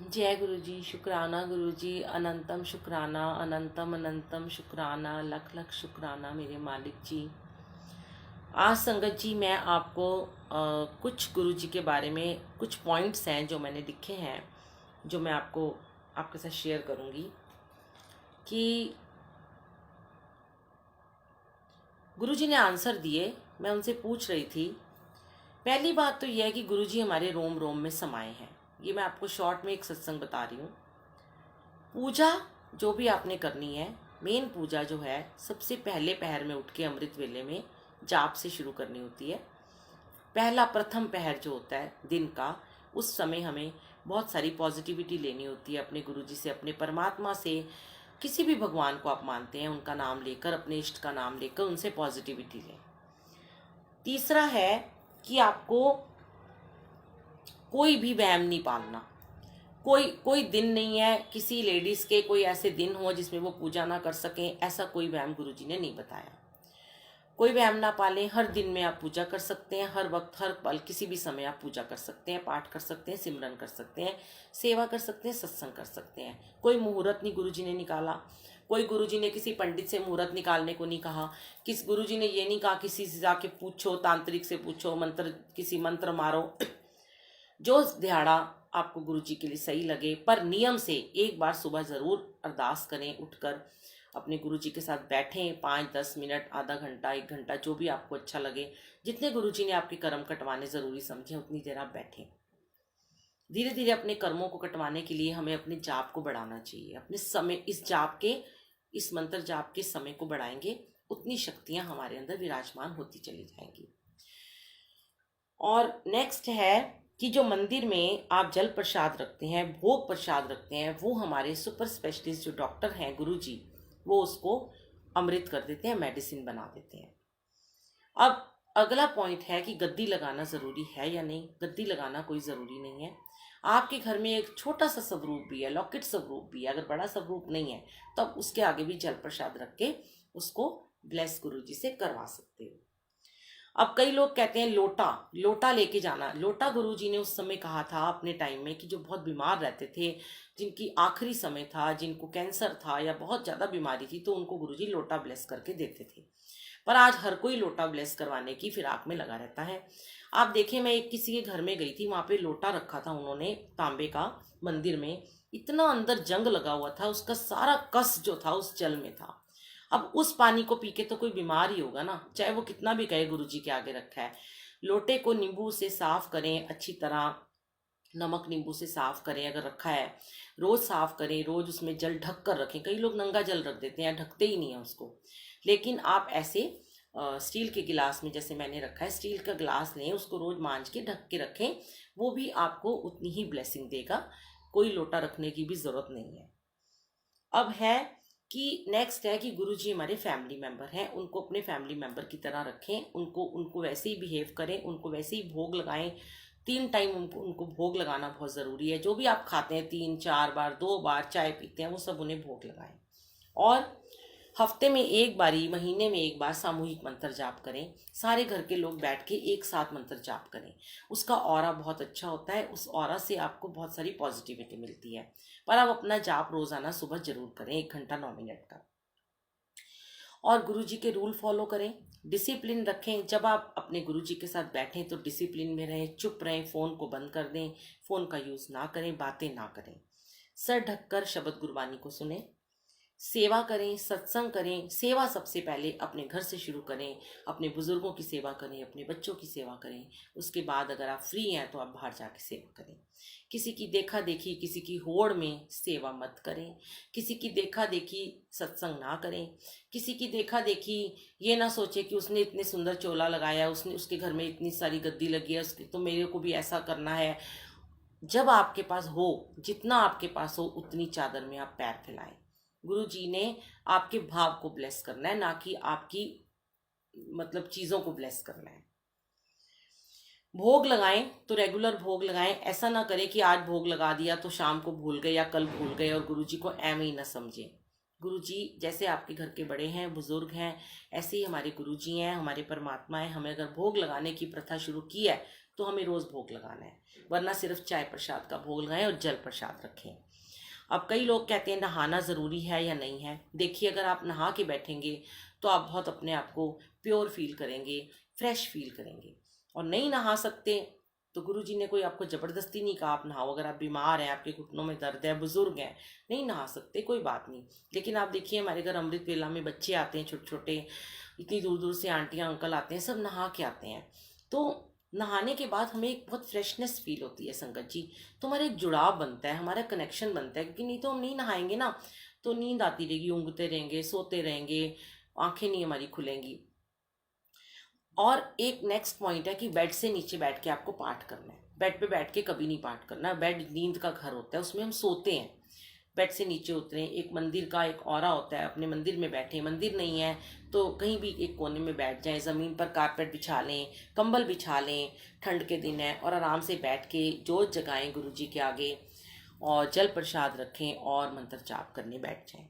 जय गुरु जी। शुक्राना गुरु जी, अनंतम शुक्राना, अनंतम अनंतम शुक्राना, लख लख शुक्राना मेरे मालिक जी। आज संगत जी मैं आपको कुछ गुरु जी के बारे में कुछ पॉइंट्स हैं जो मैंने लिखे हैं, जो मैं आपके साथ शेयर करूंगी कि गुरु जी ने आंसर दिए। मैं उनसे पूछ रही थी, पहली बात तो यह है कि गुरु जी हमारे रोम रोम में समाये हैं। ये मैं आपको शॉर्ट में एक सत्संग बता रही हूँ। पूजा जो भी आपने करनी है, मेन पूजा जो है सबसे पहले पहर में उठ के अमृत वेले में जाप से शुरू करनी होती है। पहला प्रथम पहर जो होता है दिन का, उस समय हमें बहुत सारी पॉजिटिविटी लेनी होती है अपने गुरु जी से, अपने परमात्मा से। किसी भी भगवान को आप मानते हैं, उनका नाम लेकर, अपने इष्ट का नाम लेकर उनसे पॉजिटिविटी लें। तीसरा है कि आपको कोई भी वहम नहीं पालना। कोई कोई दिन नहीं है किसी लेडीज के, कोई ऐसे दिन हो जिसमें वो पूजा ना कर सकें, ऐसा कोई वहम गुरुजी ने नहीं बताया। कोई वहम ना पालें। हर दिन में आप पूजा कर सकते हैं, हर वक्त हर पल किसी भी समय आप पूजा कर सकते हैं, पाठ कर सकते हैं, सिमरन कर सकते हैं, सेवा कर सकते हैं, सत्संग कर सकते हैं। कोई मुहूर्त नहीं गुरुजी ने निकाला। कोई गुरुजी ने किसी पंडित से मुहूर्त निकालने को नहीं कहा। किस गुरुजी ने ये नहीं कहा किसी से जाके पूछो, तांत्रिक से पूछो, किसी मंत्र मारो। जो दिहाड़ा आपको गुरु जी के लिए सही लगे, पर नियम से एक बार सुबह ज़रूर अरदास करें। उठकर अपने गुरु जी के साथ बैठें, 5-10 मिनट, आधा घंटा, 1 घंटा, जो भी आपको अच्छा लगे। जितने गुरु जी ने आपके कर्म कटवाने ज़रूरी समझे उतनी देर आप बैठें। धीरे धीरे अपने कर्मों को कटवाने के लिए हमें अपने जाप को बढ़ाना चाहिए। अपने समय इस मंत्र जाप के समय को बढ़ाएंगे, उतनी शक्तियां हमारे अंदर विराजमान होती चली जाएंगी। और नेक्स्ट है कि जो मंदिर में आप जल प्रसाद रखते हैं, भोग प्रसाद रखते हैं, वो हमारे सुपर स्पेशलिस्ट जो डॉक्टर हैं गुरुजी, वो उसको अमृत कर देते हैं, मेडिसिन बना देते हैं। अब अगला पॉइंट है कि गद्दी लगाना ज़रूरी है या नहीं। गद्दी लगाना कोई ज़रूरी नहीं है। आपके घर में एक छोटा सा स्वरूप भी है, लौकिक स्वरूप भी है, अगर बड़ा स्वरूप नहीं है तो आप उसके आगे भी जल प्रसाद रख के उसको ब्लेस गुरुजी से करवा सकते हो। अब कई लोग कहते हैं लोटा लोटा लेके जाना। लोटा गुरुजी ने उस समय कहा था अपने टाइम में कि जो बहुत बीमार रहते थे, जिनकी आखिरी समय था, जिनको कैंसर था या बहुत ज़्यादा बीमारी थी, तो उनको गुरुजी लोटा ब्लेस करके देते थे। पर आज हर कोई लोटा ब्लेस करवाने की फिराक में लगा रहता है। आप देखें, मैं एक किसी के घर में गई थी, वहाँ पे लोटा रखा था उन्होंने तांबे का, मंदिर में। इतना अंदर जंग लगा हुआ था, उसका सारा कस जो था उस जल में था। अब उस पानी को पी के तो कोई बीमार ही होगा ना, चाहे वो कितना भी कहे गुरु जी के आगे रखा है। लोटे को नींबू से साफ करें अच्छी तरह, नमक नींबू से साफ करें अगर रखा है। रोज साफ करें, रोज उसमें जल ढक कर रखें। कई लोग नंगा जल रख देते हैं, ढकते ही नहीं है उसको। लेकिन आप ऐसे स्टील के गिलास में, जैसे मैंने रखा है, स्टील का गिलास लें, उसको रोज मांझ के ढक के रखें। वो भी आपको उतनी ही ब्लेसिंग देगा। कोई लोटा रखने की भी जरूरत नहीं है। अब है कि नेक्स्ट है कि गुरुजी हमारे फैमिली मेंबर हैं, उनको अपने फैमिली मेंबर की तरह रखें। उनको उनको वैसे ही बिहेव करें, उनको वैसे ही भोग लगाएं। 3 टाइम उनको उनको भोग लगाना बहुत ज़रूरी है। जो भी आप खाते हैं, 3-4 बार, 2 बार चाय पीते हैं, वो सब उन्हें भोग लगाएं। और हफ्ते में एक बारी, महीने में एक बार सामूहिक मंत्र जाप करें। सारे घर के लोग बैठ के एक साथ मंत्र जाप करें। उसका ऑरा बहुत अच्छा होता है, उस ऑरा से आपको बहुत सारी पॉजिटिविटी मिलती है। पर आप अपना जाप रोजाना सुबह जरूर करें, 1 घंटा 9 मिनट का। और गुरुजी के रूल फॉलो करें, डिसिप्लिन रखें। जब आप अपने गुरुजी के साथ बैठें तो डिसिप्लिन में रहें, चुप रहें, फ़ोन को बंद कर दें, फ़ोन का यूज़ ना करें, बातें ना करें। सर ढककर शब्द गुरबानी को सुने, सेवा करें, सत्संग करें। सेवा सबसे पहले अपने घर से शुरू करें, अपने बुजुर्गों की सेवा करें, अपने बच्चों की सेवा करें। उसके बाद अगर आप फ्री हैं तो आप बाहर जाके सेवा करें। किसी की देखा देखी, किसी की होड़ में सेवा मत करें। किसी की देखा देखी सत्संग ना करें। किसी की देखा देखी ये ना सोचे कि उसने इतने सुंदर चोला लगाया, उसने उसके घर में इतनी सारी गद्दी लगी है, उसकी तो मेरे को भी ऐसा करना है। जब आपके पास हो, जितना आपके पास हो, उतनी चादर में आप पैर फैलाएं। गुरु जी ने आपके भाव को ब्लेस करना है, ना कि आपकी चीज़ों को ब्लेस करना है। भोग लगाएं तो रेगुलर भोग लगाएं। ऐसा ना करें कि आज भोग लगा दिया तो शाम को भूल गए या कल भूल गए और गुरु जी को एम ही ना समझें। गुरु जी जैसे आपके घर के बड़े हैं, बुजुर्ग हैं, ऐसे ही हमारे गुरु जी हैं, हमारे परमात्मा हैं। हमें अगर भोग लगाने की प्रथा शुरू की है तो हमें रोज़ भोग लगाना है, वरना सिर्फ चाय प्रसाद का भोग लगाएं और जल प्रसाद रखें। अब कई लोग कहते हैं नहाना ज़रूरी है या नहीं है। देखिए, अगर आप नहा के बैठेंगे तो आप बहुत अपने आप को प्योर फील करेंगे, फ्रेश फील करेंगे। और नहीं नहा सकते तो गुरुजी ने कोई आपको ज़बरदस्ती नहीं कहा आप नहाओ। अगर आप बीमार हैं, आपके घुटनों में दर्द है, बुजुर्ग हैं, नहीं नहा सकते, कोई बात नहीं। लेकिन आप देखिए, हमारे घर अमृत वेला में बच्चे आते हैं छोटे छोटे, इतनी दूर दूर से आंटियाँ अंकल आते हैं, सब नहा के आते हैं। तो नहाने के बाद हमें एक बहुत फ्रेशनेस फील होती है संगत जी। तो हमारा एक जुड़ाव बनता है, हमारा कनेक्शन बनता है, क्योंकि नहीं तो हम नहीं नहाएंगे ना तो नींद आती रहेगी, ऊँघते रहेंगे, सोते रहेंगे, आंखें नहीं हमारी खुलेंगी। और एक नेक्स्ट पॉइंट है कि बेड से नीचे बैठ के आपको पाठ करना है। बेड पे बैठ के कभी नहीं पाठ करना। बेड नींद का घर होता है, उसमें हम सोते हैं। बेड से नीचे उतरें, एक मंदिर का एक ऑरा होता है, अपने मंदिर में बैठें। मंदिर नहीं है तो कहीं भी एक कोने में बैठ जाएं, ज़मीन पर कारपेट बिछा लें, कंबल बिछा लें, ठंड के दिन है, और आराम से बैठ के जोत जगाएं गुरु जी के आगे और जल प्रसाद रखें और मंत्र जाप करने बैठ जाएं।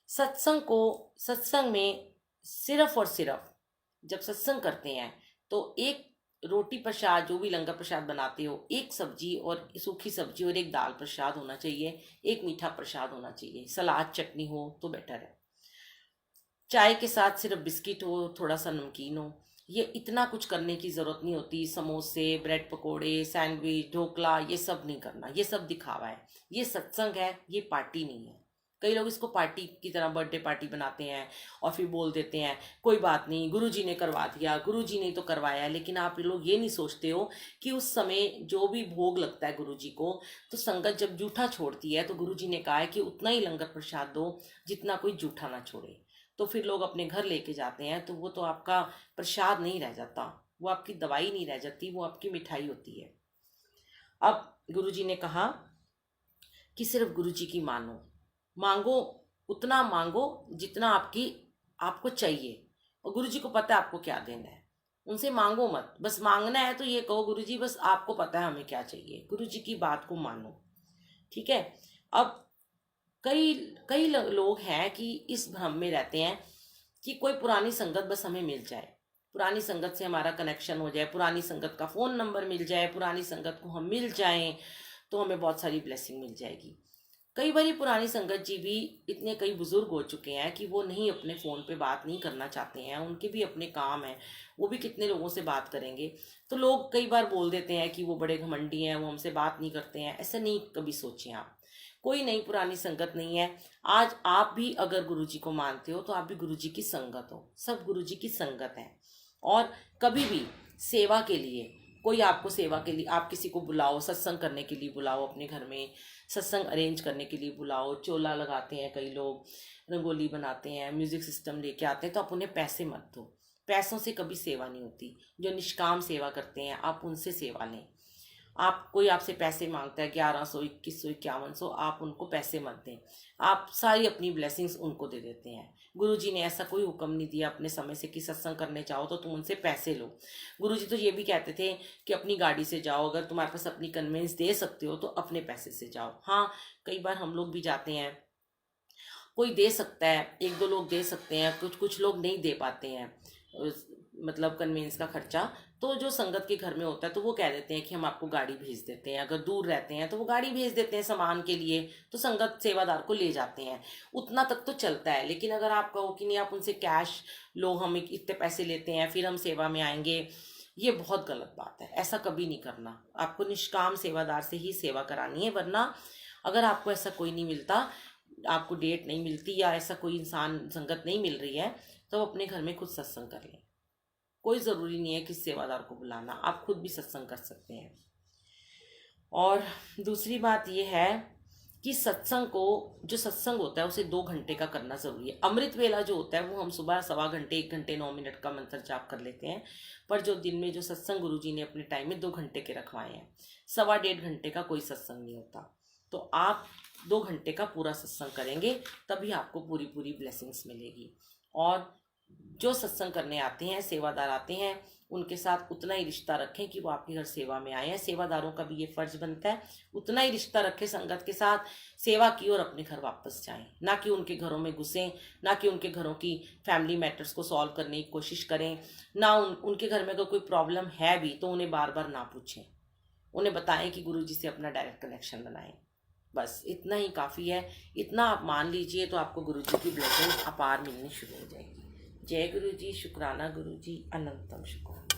सत्संग में सिर्फ और सिर्फ जब सत्संग करते हैं तो एक रोटी प्रसाद, जो भी लंगर प्रसाद बनाते हो, एक सब्जी और सूखी सब्जी और एक दाल प्रसाद होना चाहिए, एक मीठा प्रसाद होना चाहिए, सलाद चटनी हो तो बेटर है। चाय के साथ सिर्फ बिस्किट हो, थोड़ा सा नमकीन हो, ये इतना कुछ करने की ज़रूरत नहीं होती। समोसे, ब्रेड पकोड़े, सैंडविच, ढोकला, ये सब नहीं करना, ये सब दिखावा है। ये सत्संग है, ये पार्टी नहीं है। कई लोग इसको पार्टी की तरह बर्थडे पार्टी बनाते हैं और फिर बोल देते हैं कोई बात नहीं, गुरुजी ने करवा दिया, गुरुजी ने तो करवाया। लेकिन आप लोग ये नहीं सोचते हो कि उस समय जो भी भोग लगता है गुरुजी को, तो संगत जब जूठा छोड़ती है तो गुरुजी ने कहा है कि उतना ही लंगर प्रसाद दो जितना कोई जूठा ना छोड़े। तो फिर लोग अपने घर लेके जाते हैं तो वो तो आपका प्रसाद नहीं रह जाता, वो आपकी दवाई नहीं रह जाती, वो आपकी मिठाई होती है। अब गुरुजी ने कहा कि सिर्फ गुरुजी की मानो, मांगो, उतना मांगो जितना आपको चाहिए, और गुरुजी को पता है आपको क्या देना है। उनसे मांगो मत, बस मांगना है तो ये कहो गुरुजी बस आपको पता है हमें क्या चाहिए, गुरुजी की बात को मानो, ठीक है। अब कई कई लोग हैं कि इस भ्रम में रहते हैं कि कोई पुरानी संगत बस हमें मिल जाए, पुरानी संगत से हमारा कनेक्शन हो जाए, पुरानी संगत का फ़ोन नंबर मिल जाए, पुरानी संगत को हम मिल जाएं तो हमें बहुत सारी ब्लेसिंग मिल जाएगी। कई बार पुरानी संगत जी भी इतने कई बुजुर्ग हो चुके हैं कि वो नहीं अपने फ़ोन पे बात नहीं करना चाहते हैं, उनके भी अपने काम हैं, वो भी कितने लोगों से बात करेंगे। तो लोग कई बार बोल देते हैं कि वो बड़े घमंडी हैं, वो हमसे बात नहीं करते हैं। ऐसा नहीं कभी सोचें आप, कोई नई पुरानी संगत नहीं है। आज आप भी अगर गुरुजी को मानते हो तो आप भी गुरुजी की संगत हो, सब गुरुजी की संगत है। और कभी भी सेवा के लिए, कोई आपको सेवा के लिए, आप किसी को बुलाओ, सत्संग करने के लिए बुलाओ, अपने घर में सत्संग अरेंज करने के लिए बुलाओ, चोला लगाते हैं कई लोग, रंगोली बनाते हैं, म्यूज़िक सिस्टम लेके आते हैं, तो आप उन्हें पैसे मत दो। पैसों से कभी सेवा नहीं होती। जो निष्काम सेवा करते हैं आप उनसे सेवा लें। आप कोई आपसे पैसे मांगता है 1100, 2100, 5100, आप उनको पैसे मत दें, आप सारी अपनी ब्लेसिंग्स उनको दे देते हैं। गुरुजी ने ऐसा कोई हुक्म नहीं दिया अपने समय से कि सत्संग करने चाहो तो तुम उनसे पैसे लो। गुरुजी तो ये भी कहते थे कि अपनी गाड़ी से जाओ, अगर तुम्हारे पास अपनी कन्वेंस दे सकते हो तो अपने पैसे से जाओ। हाँ, कई बार हम लोग भी जाते हैं, कोई दे सकता है, एक दो लोग दे सकते हैं, कुछ लोग नहीं दे पाते हैं मतलब कन्वेंस का खर्चा। तो जो संगत के घर में होता है तो वो कह देते हैं कि हम आपको गाड़ी भेज देते हैं, अगर दूर रहते हैं तो वो गाड़ी भेज देते हैं सामान के लिए, तो संगत सेवादार को ले जाते हैं, उतना तक तो चलता है। लेकिन अगर आप कहो कि नहीं आप उनसे कैश लो, हम इतने पैसे लेते हैं फिर हम सेवा में आएंगे, ये बहुत गलत बात है। ऐसा कभी नहीं करना, आपको निष्काम सेवादार से ही सेवा करानी है। वरना अगर आपको ऐसा कोई नहीं मिलता, आपको डेट नहीं मिलती या ऐसा कोई इंसान संगत नहीं मिल रही है, तो अपने घर में खुद सत्संग कर लें। कोई ज़रूरी नहीं है कि सेवादार को बुलाना, आप खुद भी सत्संग कर सकते हैं। और दूसरी बात यह है कि सत्संग को, जो सत्संग होता है उसे 2 घंटे का करना ज़रूरी है। अमृत वेला जो होता है वो हम सुबह 1.25 घंटे, 1 घंटे 9 मिनट का मंत्र जाप कर लेते हैं। पर जो दिन में जो सत्संग गुरुजी ने अपने टाइम में 2 घंटे के रखवाए हैं, 1.25 घंटे का कोई सत्संग नहीं होता। तो आप 2 घंटे का पूरा सत्संग करेंगे तभी आपको पूरी पूरी ब्लेसिंग्स मिलेगी। और जो सत्संग करने आते हैं, सेवादार आते हैं, उनके साथ उतना ही रिश्ता रखें कि वो आपके घर सेवा में आए हैं। सेवादारों का भी ये फर्ज बनता है, उतना ही रिश्ता रखें संगत के साथ, सेवा की और अपने घर वापस जाएं, ना कि उनके घरों में घुसें, ना कि उनके घरों की फैमिली मैटर्स को सॉल्व करने की कोशिश करें, ना उनके घर में अगर कोई प्रॉब्लम है भी तो उन्हें बार बार ना पूछें, उन्हें बताएं कि गुरुजी से अपना डायरेक्ट कनेक्शन बनाएं। बस इतना ही काफ़ी है। इतना आप मान लीजिए तो आपको गुरुजी की ब्लेसिंग अपार मिलनी शुरू हो जाएगी। जय गुरुजी, शुक्राना गुरुजी, अनंतम शुक्राना।